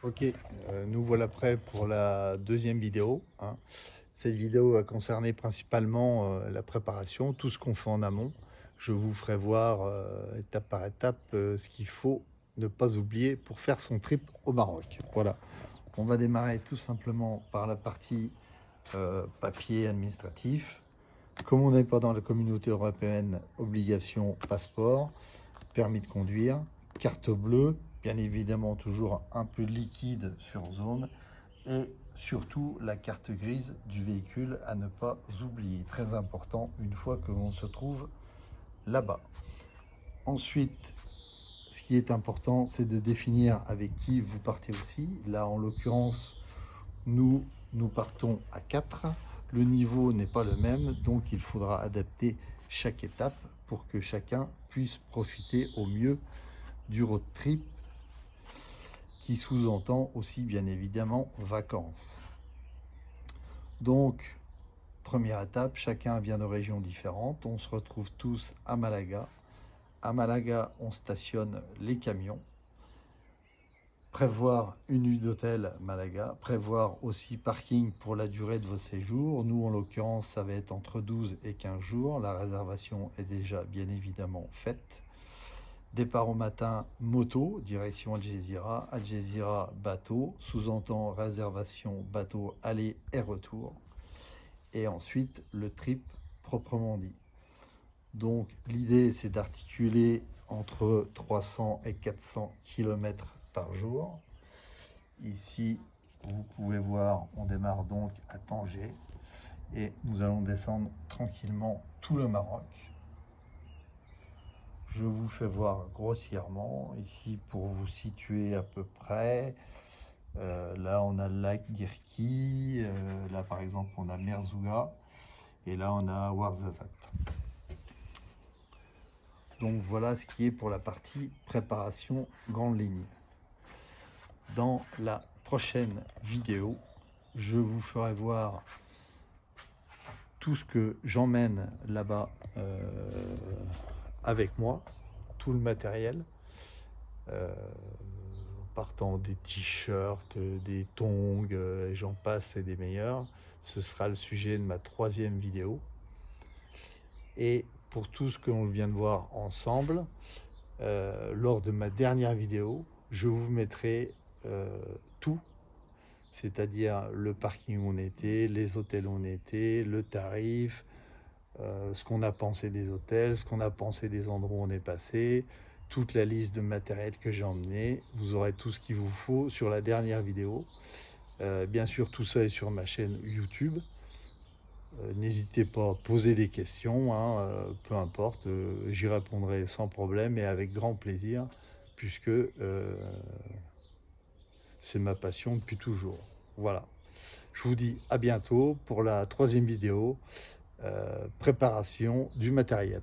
Ok, nous voilà prêts pour la deuxième vidéo, hein. Cette vidéo va concerner principalement la préparation, tout ce qu'on fait en amont. Je vous ferai voir étape par étape ce qu'il faut ne pas oublier pour faire son trip au Maroc. Voilà, on va démarrer tout simplement par la partie papier administratif. Comme on n'est pas dans la communauté européenne, obligation passeport, permis de conduire, carte bleue, bien évidemment toujours un peu liquide sur zone, et surtout la carte grise du véhicule à ne pas oublier. Très important une fois que l'on se trouve là-bas. Ensuite, ce qui est important, c'est de définir avec qui vous partez aussi. Là, en l'occurrence, nous partons à 4. Le niveau n'est pas le même, donc il faudra adapter chaque étape pour que chacun puisse profiter au mieux du road trip, qui sous-entend aussi bien évidemment vacances. Donc, première étape, chacun vient de régions différentes, on se retrouve tous à Malaga. À Malaga, on stationne les camions, prévoir une nuit d'hôtel Malaga, prévoir aussi parking pour la durée de vos séjours. Nous, en l'occurrence, ça va être entre 12 et 15 jours. La réservation est déjà bien évidemment faite. Départ au matin, moto, direction Algésiras. Algésiras, bateau, sous-entend réservation bateau aller et retour. Et ensuite, le trip proprement dit. Donc, l'idée, c'est d'articuler entre 300 et 400 km par jour. Ici, vous pouvez voir, on démarre donc à Tanger et nous allons descendre tranquillement tout le Maroc. Je vous fais voir grossièrement ici pour vous situer à peu près. Là, on a le lac d'Irki. Là, par exemple, on a Merzouga. Et là, on a Ouarzazate. Donc, voilà ce qui est pour la partie préparation grande ligne. Dans la prochaine vidéo, je vous ferai voir tout ce que j'emmène là-bas avec moi, tout le matériel. Partant des t-shirts, des tongs, et j'en passe et des meilleurs. Ce sera le sujet de ma troisième vidéo. Et pour tout ce que l'on vient de voir ensemble, lors de ma dernière vidéo, je vous mettrai tout, c'est-à-dire le parking où on était, les hôtels où on était, le tarif, ce qu'on a pensé des hôtels, ce qu'on a pensé des endroits où on est passé, toute la liste de matériel que j'ai emmené. Vous aurez tout ce qu'il vous faut sur la dernière vidéo. Bien sûr, tout ça est sur ma chaîne YouTube. N'hésitez pas à poser des questions, hein, peu importe, j'y répondrai sans problème et avec grand plaisir, puisque c'est ma passion depuis toujours. Voilà. Je vous dis à bientôt pour la troisième vidéo, préparation du matériel.